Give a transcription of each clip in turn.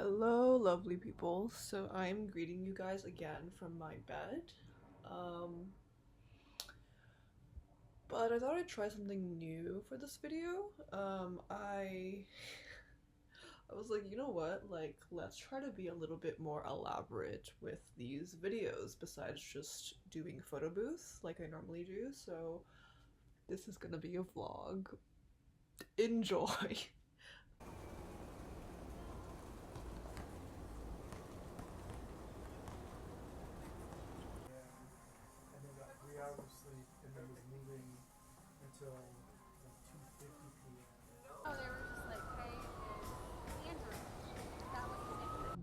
Hello, lovely people. So I'm greeting you guys again from my bed. But I thought I'd try something new for this video. I was like, you know what? Like, let's try to be a little bit more elaborate with these videos besides just doing photo booth like I normally do. So this is gonna be a vlog. Enjoy. And then got 3 hours of sleep and then was moving until like 2:50 p.m. Oh, they were just like, hey, it's Andrew. That was his name.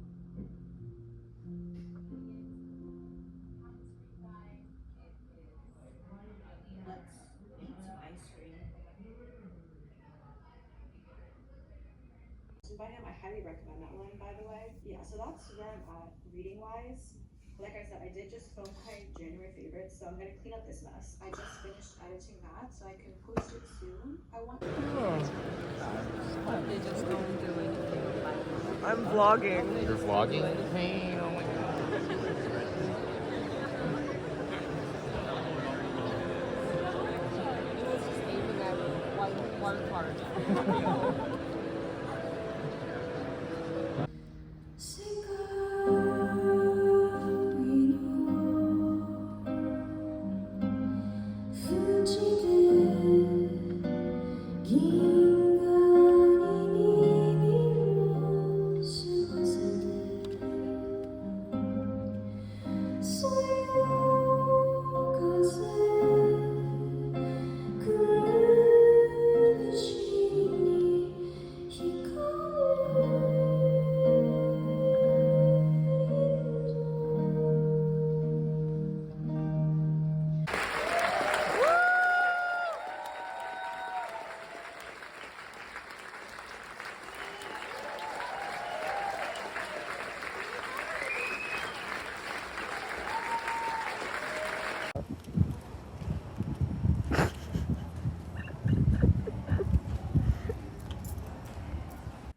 Let's eat some ice cream. By him, I highly recommend that one, by the way. Yeah, so that's where I'm at reading wise. Like I said, I did just film my January favorites, so I'm gonna clean up this mess. I just finished editing that, so I can post it soon. I want. They just don't do anything. I'm vlogging. You're vlogging? Hey, oh my god. It was just aiming at one part.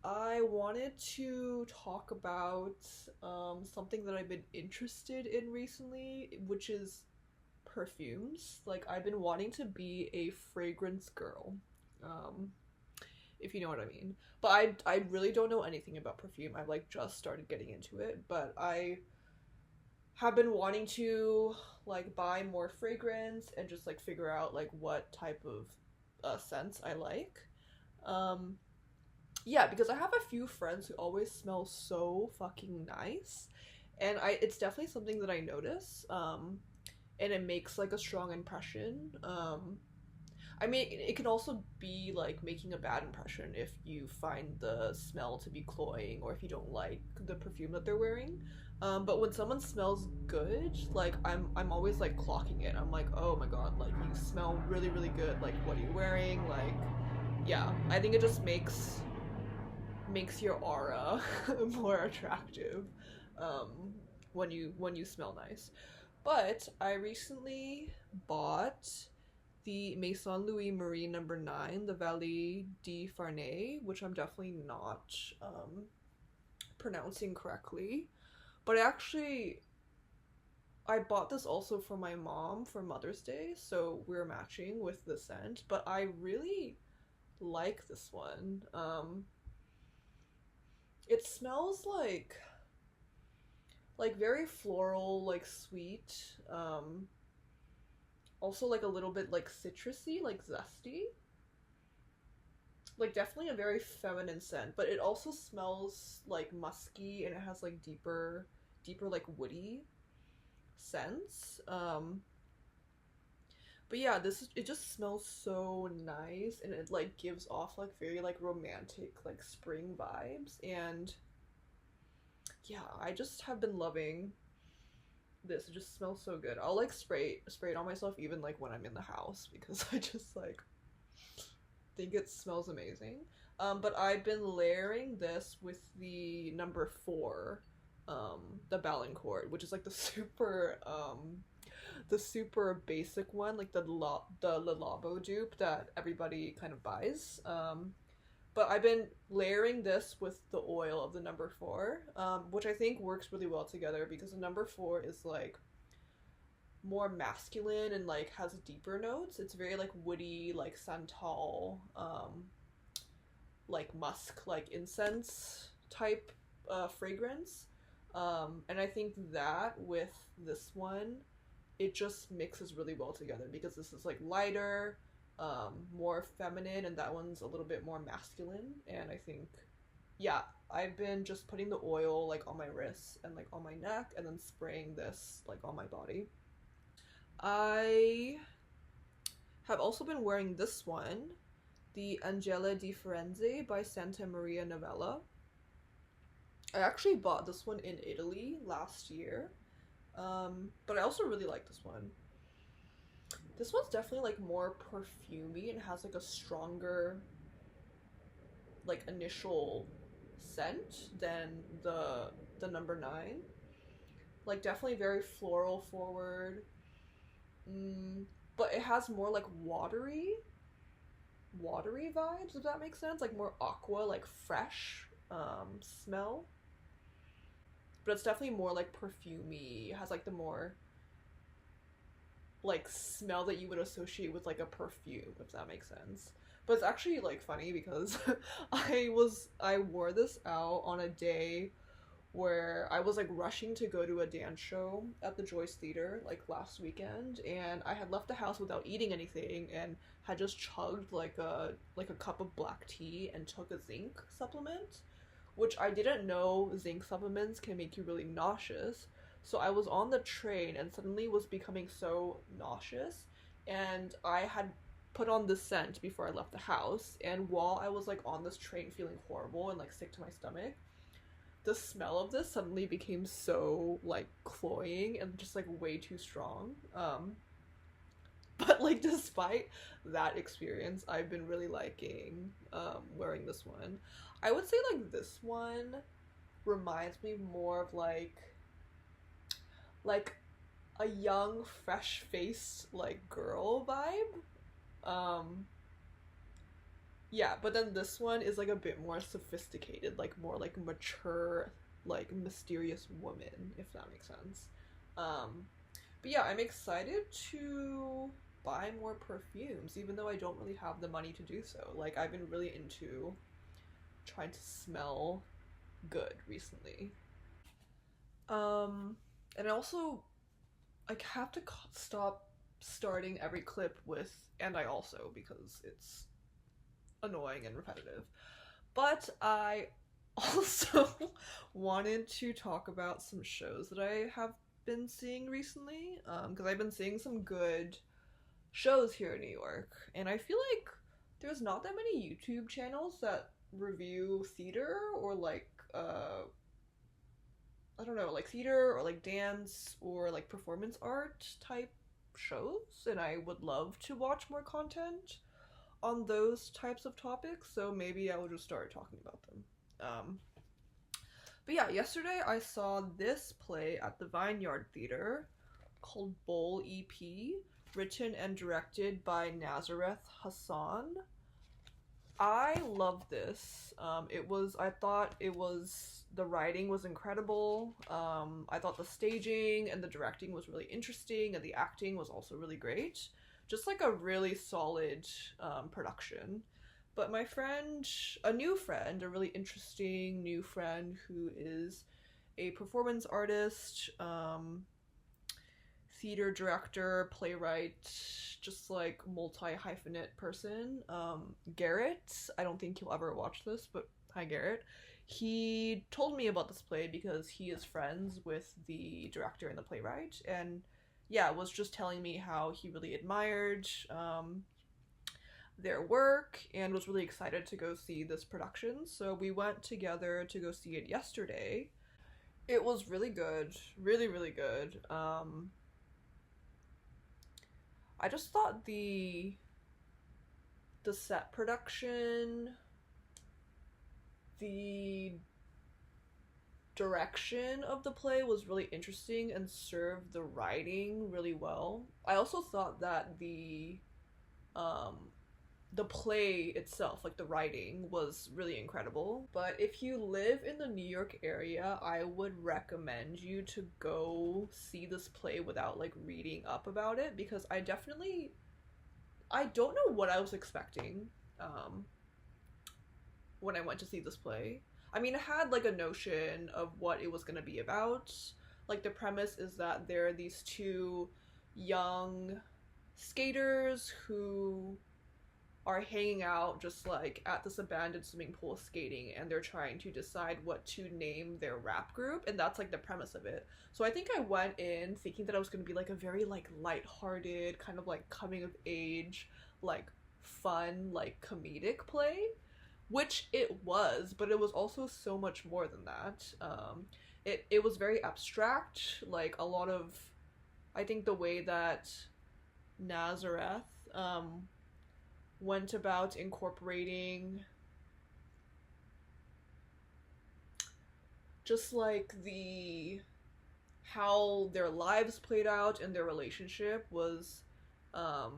I wanted to talk about something that I've been interested in recently, which is perfumes. Like, I've been wanting to be a fragrance girl, if you know what I mean. But I really don't know anything about perfume. I've like just started getting into it, but I have been wanting to like buy more fragrance and just like figure out like what type of scents I like. Yeah, because I have a few friends who always smell so fucking nice, and it's definitely something that I notice, and it makes like a strong impression. I mean, it can also be like making a bad impression if you find the smell to be cloying or if you don't like the perfume that they're wearing. But when someone smells good, like I'm always like clocking it. I'm like, oh my god, like you smell really really good. Like what are you wearing? Like, yeah, I think it just makes your aura more attractive when you smell nice. But I recently bought the Maison Louis Marie number 9, the Vallée de Farnay, which I'm definitely not pronouncing correctly. But I bought this also for my mom for Mother's Day, so we're matching with the scent. But I really like this one. It smells like very floral, like sweet. Also like a little bit like citrusy, like zesty. Like definitely a very feminine scent, but it also smells like musky and it has like deeper like woody scents. But yeah, it just smells so nice and it like gives off like very like romantic like spring vibes, and yeah, I just have been loving this. It just smells so good. I'll like spray it on myself even like when I'm in the house because I just like think it smells amazing. But I've been layering this with the number 4, the Ballancourt, which is like the super basic one, like the Le Labo dupe that everybody kind of buys. But I've been layering this with the oil of the number 4, which I think works really well together because the number 4 is like more masculine and like has deeper notes. It's very like woody, like santal, like musk, like incense type fragrance. And I think that with this one, it just mixes really well together because this is like lighter, more feminine, and that one's a little bit more masculine. And I think, yeah, I've been just putting the oil like on my wrists and like on my neck and then spraying this like on my body. I have also been wearing this one, the Angela di Firenze by Santa Maria Novella. I actually bought this one in Italy last year, but I also really like this one. This one's definitely like more perfumey and has like a stronger like initial scent than the number 9. Like definitely very floral forward, but it has more like watery vibes, if that makes sense, like more aqua, like fresh smell. But it's definitely more like perfumey. It has like the more like smell that you would associate with like a perfume, if that makes sense. But it's actually like funny because I wore this out on a day where I was like rushing to go to a dance show at the Joyce Theater like last weekend, and I had left the house without eating anything and had just chugged like a cup of black tea and took a zinc supplement, which I didn't know zinc supplements can make you really nauseous. So I was on the train and suddenly was becoming so nauseous, and I had put on the scent before I left the house, and while I was like on this train feeling horrible and like sick to my stomach, the smell of this suddenly became so like cloying and just like way too strong. But like despite that experience, I've been really liking wearing this one. I would say like this one reminds me more of like a young, fresh-faced like girl vibe. Yeah, but then this one is like a bit more sophisticated, like more like mature, like mysterious woman, if that makes sense. But yeah, I'm excited to buy more perfumes, even though I don't really have the money to do so. Like, I've been really into trying to smell good recently. And I also like have to stop starting every clip with "and I also" because it's annoying and repetitive. But I also wanted to talk about some shows that I have been seeing recently, because I've been seeing some good shows here in New York, and I feel like there's not that many YouTube channels that review theater or like I don't know, like theater or like dance or like performance art type shows, and I would love to watch more content on those types of topics, so maybe I will just start talking about them. But yeah, yesterday I saw this play at the Vineyard Theater called Bowl EP, written and directed by Nazareth Hassan. I love this. I thought the writing was incredible. I thought the staging and the directing was really interesting, and the acting was also really great. Just like a really solid production. But my friend, a really interesting new friend who is a performance artist, theater director, playwright, just like multi-hyphenate person, Garrett. I don't think he'll ever watch this, but hi Garrett. He told me about this play because he is friends with the director and the playwright, and yeah, was just telling me how he really admired their work and was really excited to go see this production. So we went together to go see it yesterday. It was really good, really, really good. I just thought the set production, the direction of the play was really interesting and served the writing really well. I also thought that the the play itself, like the writing, was really incredible. But if you live in the New York area, I would recommend you to go see this play without like reading up about it, because I don't know what I was expecting when I went to see this play. I mean, I had like a notion of what it was going to be about. Like, the premise is that there are these two young skaters who are hanging out just like at this abandoned swimming pool skating, and they're trying to decide what to name their rap group, and that's like the premise of it. So I think I went in thinking that I was going to be like a very like lighthearted kind of like coming of age, like fun, like comedic play, which it was, but it was also so much more than that. It was very abstract, like a lot of, I think the way that Nazareth went about incorporating just like how their lives played out and their relationship was oh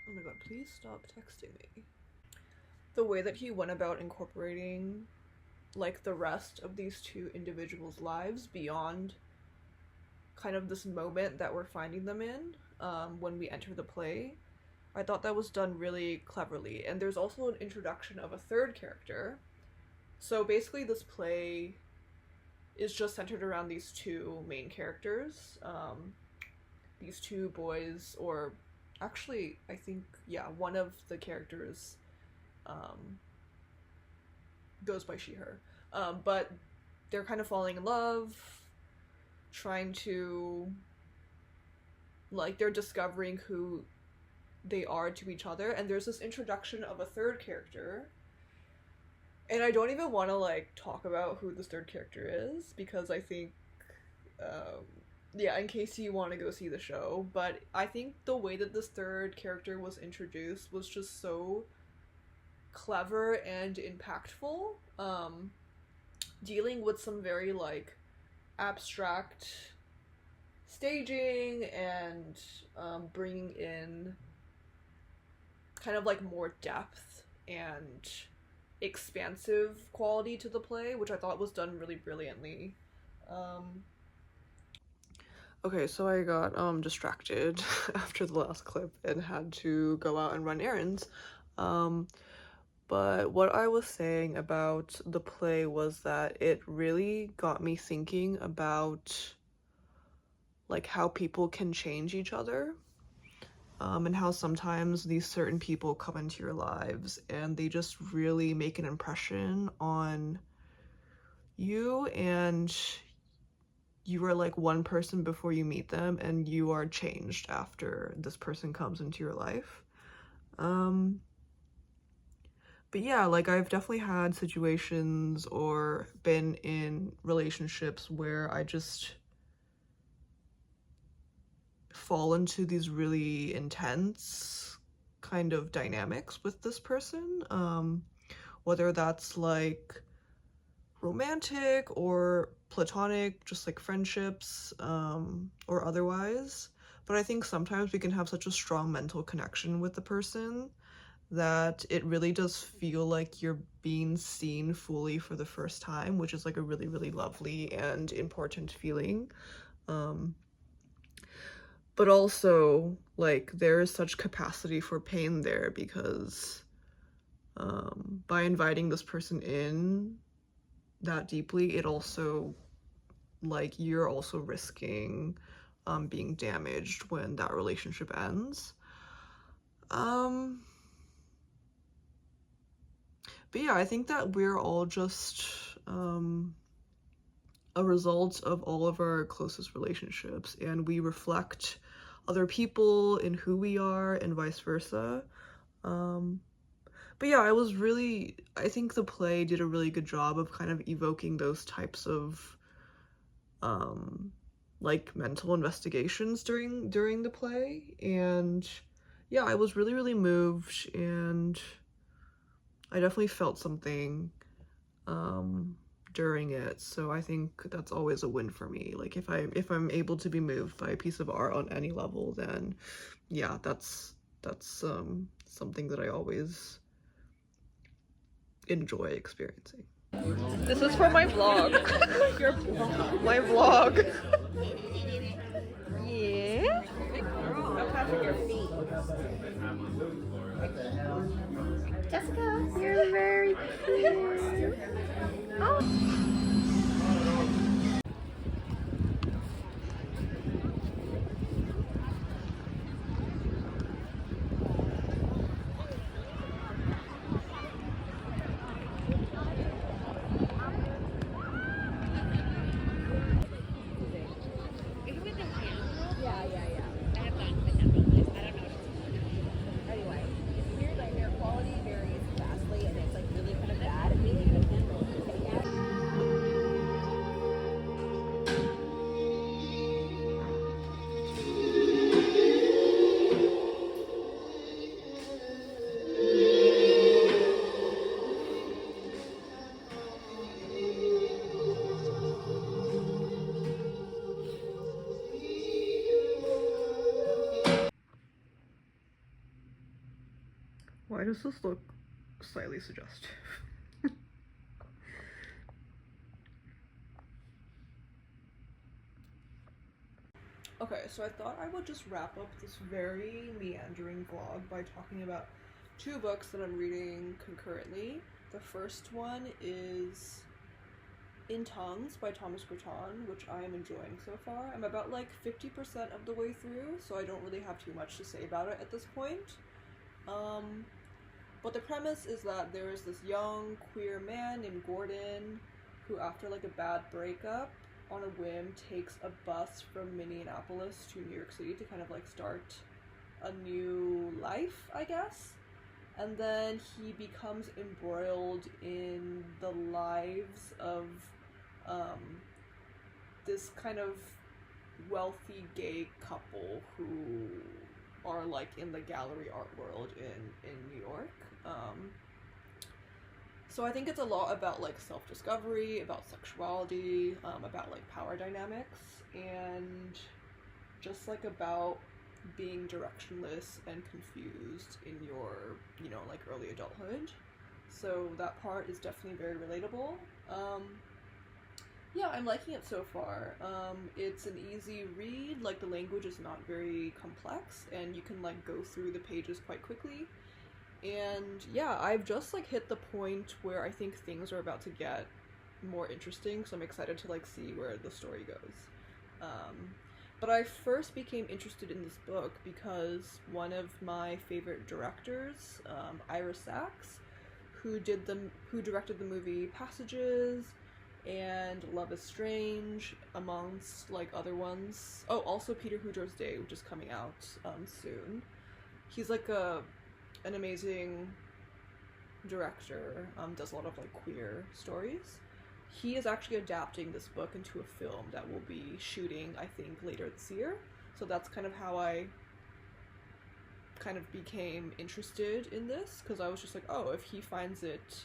my god, please stop texting me. The way that he went about incorporating like the rest of these two individuals' lives beyond kind of this moment that we're finding them in when we enter the play, I thought that was done really cleverly. And there's also an introduction of a third character. So basically this play is just centered around these two main characters. These two boys, or actually, I think, yeah, one of the characters goes by she, her. But they're kind of falling in love, trying to, like, they're discovering who they are to each other, and there's this introduction of a third character, and I don't even want to like talk about who this third character is, because I think yeah, in case you want to go see the show, but I think the way that this third character was introduced was just so clever and impactful, dealing with some very like abstract staging and bringing in kind of like more depth and expansive quality to the play, which I thought was done really brilliantly. Okay, so I got distracted after the last clip and had to go out and run errands. But what I was saying about the play was that it really got me thinking about like how people can change each other. And how sometimes these certain people come into your lives and they just really make an impression on you, and you are like one person before you meet them, and you are changed after this person comes into your life. But yeah, like I've definitely had situations or been in relationships where I just fall into these really intense kind of dynamics with this person, whether that's like romantic or platonic, just like friendships, or otherwise. But I think sometimes we can have such a strong mental connection with the person that it really does feel like you're being seen fully for the first time, which is like a really, really lovely and important feeling. But also, like, there is such capacity for pain there, because by inviting this person in that deeply, it also, like, you're also risking being damaged when that relationship ends. But yeah, I think that we're all just a result of all of our closest relationships, and we reflect other people in who we are and vice versa. But yeah, I think the play did a really good job of kind of evoking those types of like mental investigations during the play, and yeah, I was really, really moved, and I definitely felt something during it. So I think that's always a win for me. Like, if I'm able to be moved by a piece of art on any level, then yeah, that's that's something that I always enjoy experiencing. This is for my vlog. Your vlog. My vlog. Yeah. Stop touching your feet. Jessica, you're very cute. Oh. Why does this look slightly suggestive? Okay, so I thought I would just wrap up this very meandering vlog by talking about two books that I'm reading concurrently. The first one is In Tongues by Grattan, which I am enjoying so far. I'm about like 50% of the way through, so I don't really have too much to say about it at this point. But the premise is that there is this young queer man named Gordon who, after like a bad breakup, on a whim takes a bus from Minneapolis to New York City to kind of like start a new life, I guess. And then he becomes embroiled in the lives of this kind of wealthy gay couple who are like in the gallery art world in New York. So I think it's a lot about like self-discovery, about sexuality, about like power dynamics, and just like about being directionless and confused in your, you know, like early adulthood. So that part is definitely very relatable. Yeah, I'm liking it so far. It's an easy read, like the language is not very complex, and you can like go through the pages quite quickly. And yeah, I've just like hit the point where I think things are about to get more interesting, so I'm excited to like see where the story goes. But I first became interested in this book because one of my favorite directors, Ira Sachs, who directed the movie Passages and Love is Strange, amongst like other ones. Oh, also Peter Hooter's Day, which is coming out soon. He's like an amazing director, does a lot of like queer stories. He is actually adapting this book into a film that will be shooting, I think, later this year. So that's kind of how I kind of became interested in this, because I was just like, oh, if he finds it,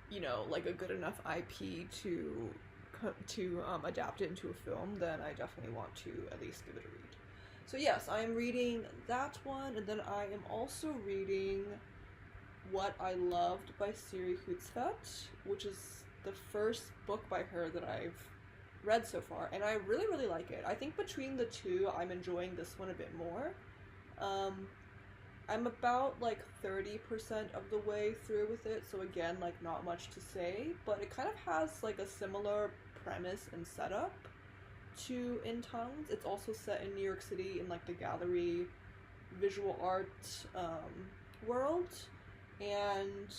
you know, like a good enough IP to adapt it into a film, then I definitely want to at least give it a read. So yes, I am reading that one, and then I am also reading What I Loved by Siri, which is the first book by her that I've read so far, and I really, really like it. I think between the two, I'm enjoying this one a bit more. I'm about like 30% of the way through with it, so again, like not much to say, but it kind of has like a similar premise and setup to In Tongues. It's also set in New York City in like the gallery visual art world, and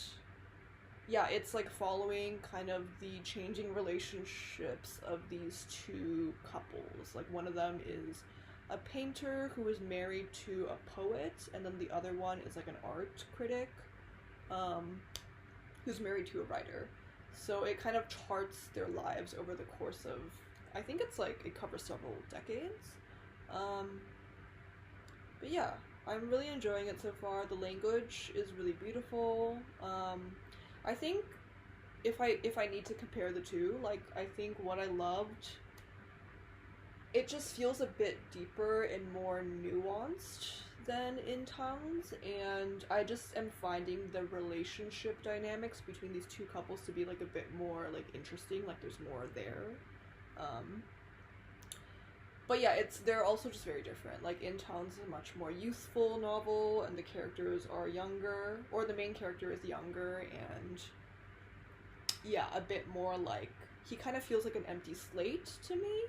yeah, it's like following kind of the changing relationships of these two couples. Like one of them is a painter who is married to a poet, and then the other one is like an art critic who's married to a writer. So it kind of charts their lives over the course of, I think it's like, it covers several decades. But yeah, I'm really enjoying it so far. The language is really beautiful. I think if I need to compare the two, like I think What I Loved it just feels a bit deeper and more nuanced than in Towns, and I just am finding the relationship dynamics between these two couples to be like a bit more like interesting, like there's more there. Um, but yeah, they're also just very different. Like in Towns is a much more youthful novel, and the characters are younger, or the main character is younger, and yeah, a bit more like he kind of feels like an empty slate to me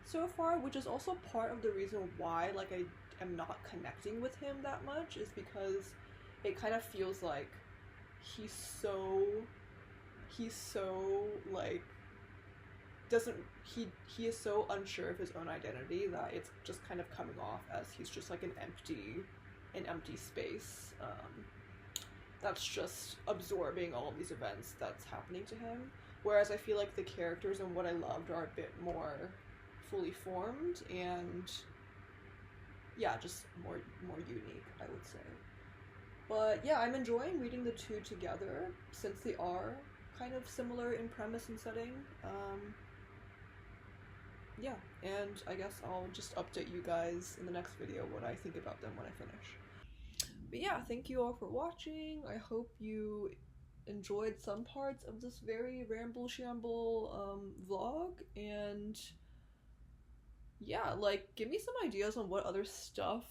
so far, which is also part of the reason why like I am not connecting with him that much, is because it kind of feels like he's so like doesn't he is so unsure of his own identity that it's just kind of coming off as he's just like an empty space that's just absorbing all of these events that's happening to him. Whereas I feel like the characters and what I loved are a bit more fully formed and yeah, just more unique, I would say. But yeah, I'm enjoying reading the two together since they are kind of similar in premise and setting. Yeah, and I guess I'll just update you guys in the next video what I think about them when I finish. But yeah, thank you all for watching. I hope you enjoyed some parts of this very ramble-shamble vlog, and yeah, like, give me some ideas on what other stuff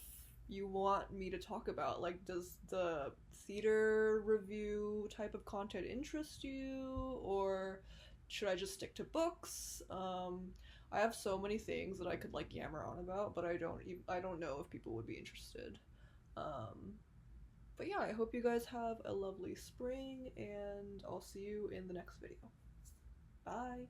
you want me to talk about. Like, does the theater review type of content interest you, or should I just stick to books? I have so many things that I could like yammer on about, but I don't know if people would be interested. But yeah, I hope you guys have a lovely spring, and I'll see you in the next video. Bye!